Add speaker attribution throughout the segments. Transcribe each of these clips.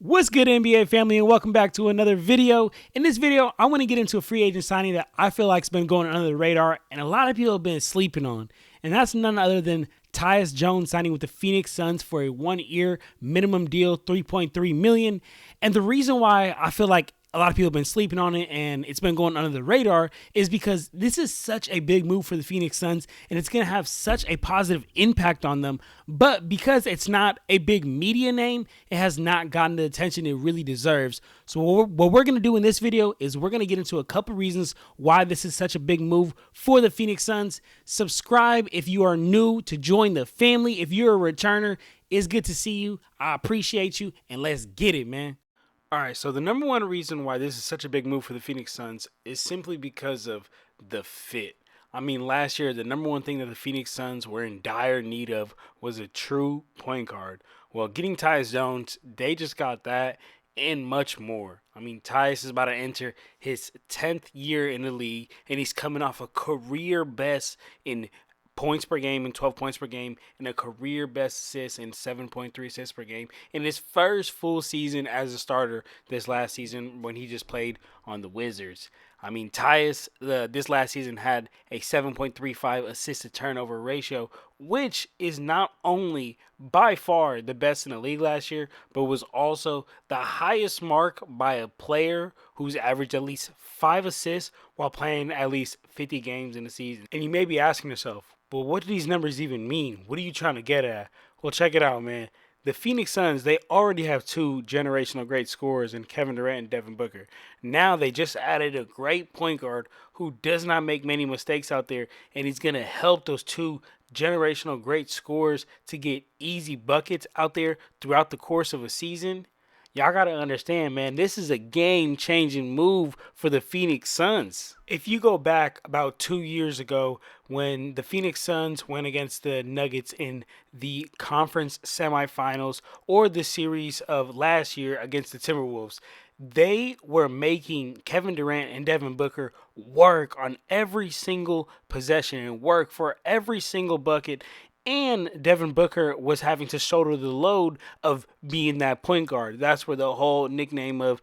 Speaker 1: What's good, NBA family, and welcome back to another video. In this video, I want to get into a free agent signing that I feel like has been going under the radar and a lot of people have been sleeping on. And that's none other than Tyus Jones signing with the Phoenix Suns for a 1-year minimum deal, $3.3 million. And the reason why I feel like a lot of people have been sleeping on it and it's been going under the radar is because this is such a big move for the Phoenix Suns and it's going to have such a positive impact on them. But because it's not a big media name, it has not gotten the attention it really deserves. So what we're going to do in this video is we're going to get into a couple reasons why this is such a big move for the Phoenix Suns. Subscribe if you are new to join the family. If you're a returner, it's good to see you. I appreciate you, and let's get it, man. All right, so the number one reason why this is such a big move for the Phoenix Suns is simply because of the fit. I mean, last year, the number one thing that the Phoenix Suns were in dire need of was a true point guard. Well, getting Tyus Jones, they just got that and much more. I mean, Tyus is about to enter his 10th year in the league, and he's coming off a career best in points per game and 12 points per game and a career best assists and 7.3 assists per game in his first full season as a starter this last season when he just played on the Wizards. I mean, Tyus this last season had a 7.35 assist to turnover ratio, which is not only by far the best in the league last year, but was also the highest mark by a player who's averaged at least 5 assists while playing at least 50 games in the season. And you may be asking yourself, but what do these numbers even mean? What are you trying to get at? Well, check it out, man. The Phoenix Suns, they already have two generational great scorers in Kevin Durant and Devin Booker. Now they just added a great point guard who does not make many mistakes out there, and he's going to help those two generational great scorers to get easy buckets out there throughout the course of a season. Y'all got to understand, man, this is a game-changing move for the Phoenix Suns. If you go back about 2 years ago when the Phoenix Suns went against the Nuggets in the conference semifinals or the series of last year against the Timberwolves, they were making Kevin Durant and Devin Booker work on every single possession and work for every single bucket. And Devin Booker was having to shoulder the load of being that point guard. That's where the whole nickname of,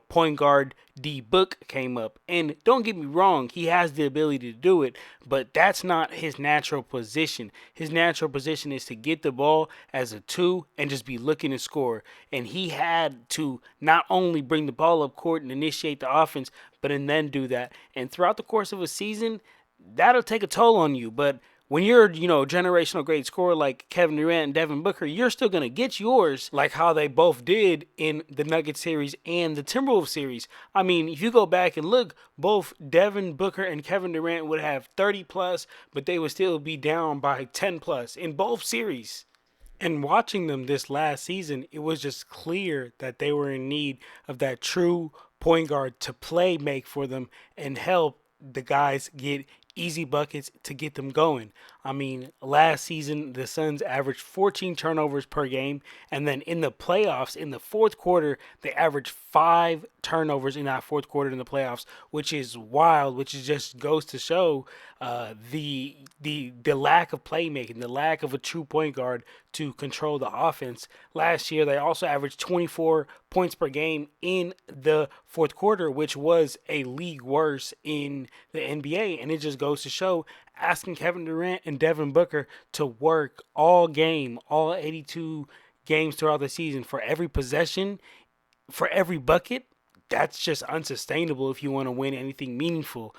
Speaker 1: point guard D-Book came up. And don't get me wrong, he has the ability to do it, but that's not his natural position. His natural position is to get the ball as a 2 and just be looking to score. And he had to not only bring the ball up court and initiate the offense, but and then do that. And throughout the course of a season, that'll take a toll on you. But when you're, a generational great scorer like Kevin Durant and Devin Booker, you're still going to get yours like how they both did in the Nuggets series and the Timberwolves series. I mean, if you go back and look, both Devin Booker and Kevin Durant would have 30 plus, but they would still be down by 10 plus in both series. And watching them this last season, it was just clear that they were in need of that true point guard to make for them and help the guys get easy buckets to get them going. I mean, last season, the Suns averaged 14 turnovers per game. And then in the playoffs, in the fourth quarter, they averaged 5 turnovers in that fourth quarter in the playoffs, which is wild, which just goes to show the lack of playmaking, the lack of a true point guard to control the offense. Last year, they also averaged 24 points per game in the fourth quarter, which was a league worst in the NBA. And it just goes to show, asking Kevin Durant and Devin Booker to work all game, all 82 games throughout the season for every possession, for every bucket, that's just unsustainable if you want to win anything meaningful,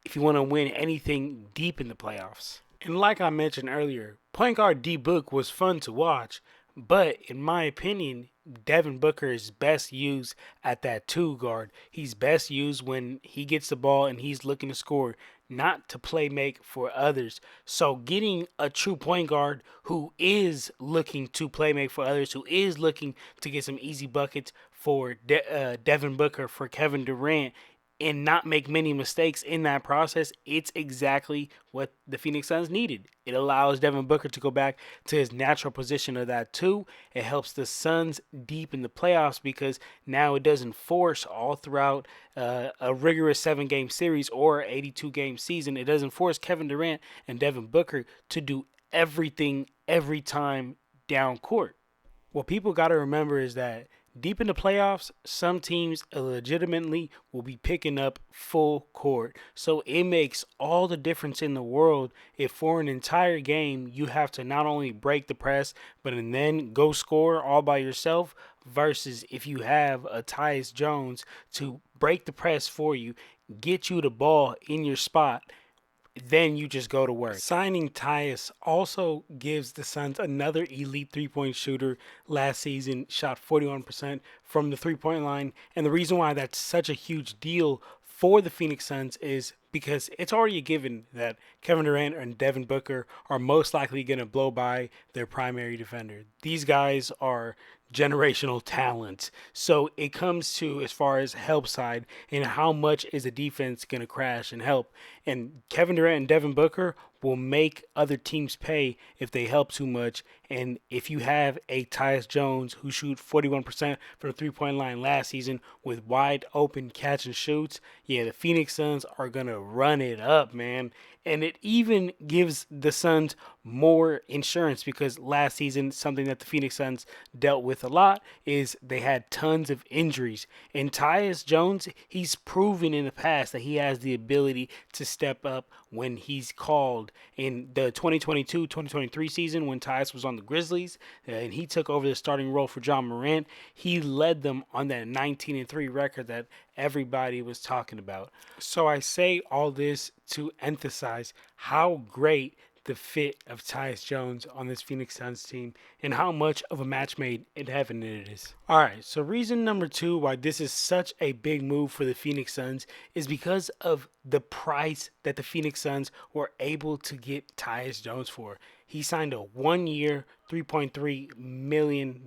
Speaker 1: if you want to win anything deep in the playoffs. And like I mentioned earlier, point guard D-Book was fun to watch, but in my opinion, Devin Booker is best used at that 2 guard. He's best used when he gets the ball and he's looking to score, not to make for others. So getting a true point guard who is looking to make for others, who is looking to get some easy buckets for Devin Booker, for Kevin Durant, and not make many mistakes in that process, it's exactly what the Phoenix Suns needed. It allows Devin Booker to go back to his natural position of that 2. It helps the Suns deep in the playoffs because now it doesn't force all throughout a rigorous 7-game series or 82-game season. It doesn't force Kevin Durant and Devin Booker to do everything every time down court. What people got to remember is that deep in the playoffs, some teams legitimately will be picking up full court. So it makes all the difference in the world if for an entire game you have to not only break the press, but and then go score all by yourself, versus if you have a Tyus Jones to break the press for you, get you the ball in your spot, then you just go to work. Signing Tyus also gives the Suns another elite three-point shooter. Last season, shot 41% from the three-point line. And the reason why that's such a huge deal for the Phoenix Suns is because it's already a given that Kevin Durant and Devin Booker are most likely going to blow by their primary defender. These guys are generational talent. So it comes to as far as help side and how much is a defense going to crash and help. And Kevin Durant and Devin Booker will make other teams pay if they help too much. And if you have a Tyus Jones who shoot 41% from the three-point line last season with wide open catch and shoots, yeah, the Phoenix Suns are going to run it up, man. And it even gives the Suns more insurance because last season, something that the Phoenix Suns dealt with a lot is they had tons of injuries. And Tyus Jones, he's proven in the past that he has the ability to step up when he's called. In the 2022-2023 season, when Tyus was on the Grizzlies and he took over the starting role for John Morant, he led them on that 19-3 record that everybody was talking about. So I say all this to emphasize how great the fit of Tyus Jones on this Phoenix Suns team and how much of a match made in heaven it is. All right, so reason number 2 why this is such a big move for the Phoenix Suns is because of the price that the Phoenix Suns were able to get Tyus Jones for. He signed a 1-year, $3.3 million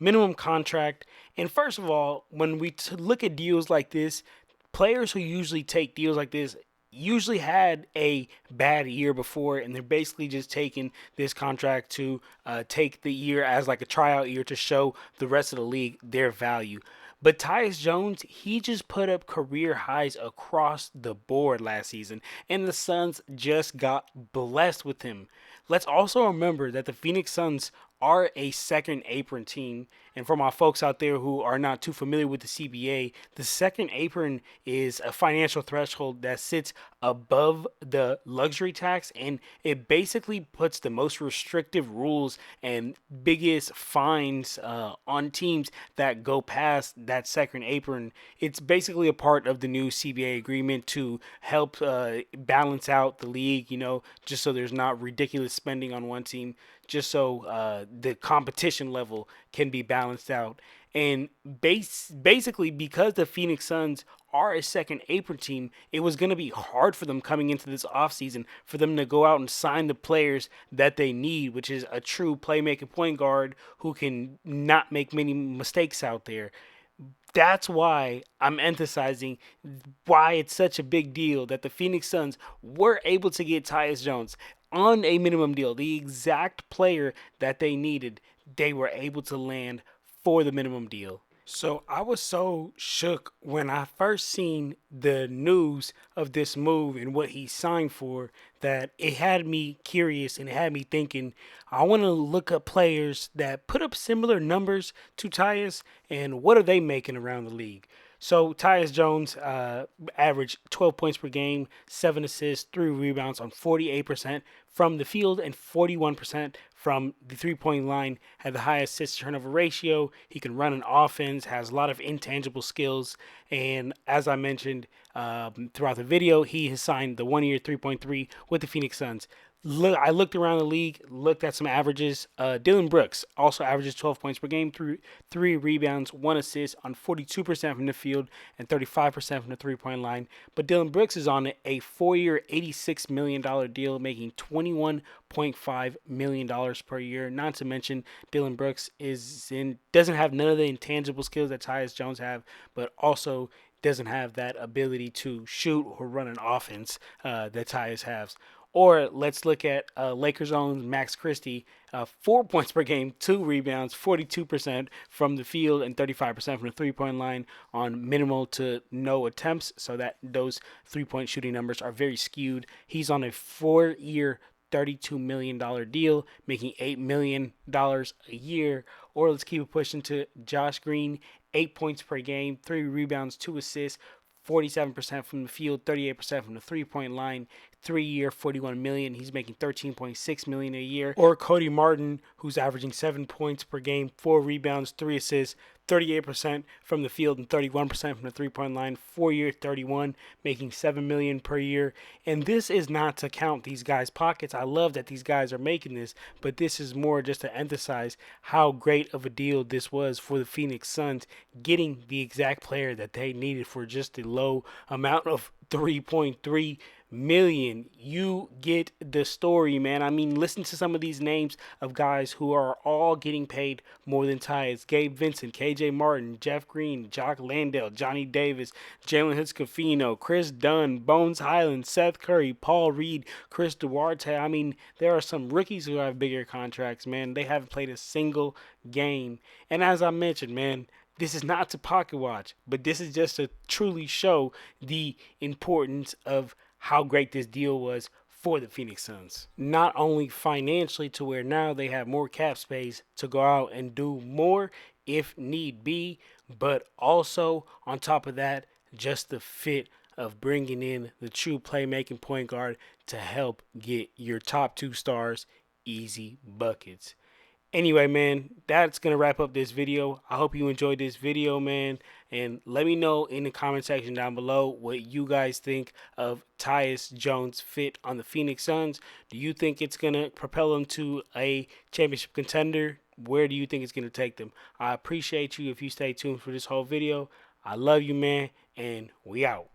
Speaker 1: minimum contract. And first of all, when we look at deals like this, players who usually take deals like this usually had a bad year before, and they're basically just taking this contract to take the year as like a tryout year to show the rest of the league their value. But Tyus Jones, he just put up career highs across the board last season, and the Suns just got blessed with him. Let's also remember that the Phoenix Suns are a second apron team. And for my folks out there who are not too familiar with the CBA, the second apron is a financial threshold that sits above the luxury tax, and it basically puts the most restrictive rules and biggest fines on teams that go past that second apron. It's basically a part of the new CBA agreement to help balance out the league, just so there's not ridiculous spending on one team, just so the competition level can be balanced out. And basically, because the Phoenix Suns are a second apron team, it was going to be hard for them coming into this offseason for them to go out and sign the players that they need, which is a true playmaking point guard who can not make many mistakes out there. That's why I'm emphasizing why it's such a big deal that the Phoenix Suns were able to get Tyus Jones on a minimum deal, the exact player that they needed. They were able to land for the minimum deal. So I was so shook when I first seen the news of this move and what he signed for that it had me curious and it had me thinking, I want to look up players that put up similar numbers to Tyus and what are they making around the league. So Tyus Jones averaged 12 points per game, 7 assists, 3 rebounds on 48% from the field and 41% from the three-point line. Had the highest assist-turnover ratio. He can run an offense, has a lot of intangible skills. And as I mentioned throughout the video, he has signed the 1-year 3.3 with the Phoenix Suns. I looked around the league, looked at some averages. Dillon Brooks also averages 12 points per game, 3 rebounds, 1 assist on 42% from the field and 35% from the three-point line. But Dillon Brooks is on a 4-year, $86 million deal, making $21.5 million per year. Not to mention, Dillon Brooks doesn't have none of the intangible skills that Tyus Jones have, but also doesn't have that ability to shoot or run an offense that Tyus has. Or let's look at Lakers' own Max Christie, 4 points per game, 2 rebounds, 42% from the field and 35% from the three-point line on minimal to no attempts, so that those three-point shooting numbers are very skewed. He's on a 4-year, $32 million deal, making $8 million a year. Or let's keep it pushing to Josh Green, 8 points per game, 3 rebounds, 2 assists, 47% from the field, 38% from the three-point line, 3-year, $41 million. He's making $13.6 million a year. Or Cody Martin, who's averaging 7 points per game, 4 rebounds, 3 assists, 38% from the field and 31% from the three-point line. 4-year, 31, making $7 million per year. And this is not to count these guys' pockets. I love that these guys are making this, but this is more just to emphasize how great of a deal this was for the Phoenix Suns, getting the exact player that they needed for just a low amount of $3.3 million. You get the story, man. I mean, listen to some of these names of guys who are all getting paid more than Tyus: Gabe Vincent, KJ Martin, Jeff Green, Jock Landale, Johnny Davis, Jalen Hitzcofino, Chris Dunn, Bones Highland, Seth Curry, Paul Reed, Chris Duarte. I mean, there are some rookies who have bigger contracts, man. They haven't played a single game. And as I mentioned, man, this is not to pocket watch, but this is just to truly show the importance of how great this deal was for the Phoenix Suns. Not only financially, to where now they have more cap space to go out and do more if need be, but also on top of that, just the fit of bringing in the true playmaking point guard to help get your top 2 stars easy buckets. Anyway, man, that's going to wrap up this video. I hope you enjoyed this video, man. And let me know in the comment section down below what you guys think of Tyus Jones' fit on the Phoenix Suns. Do you think it's going to propel them to a championship contender? Where do you think it's going to take them? I appreciate you if you stay tuned for this whole video. I love you, man, and we out.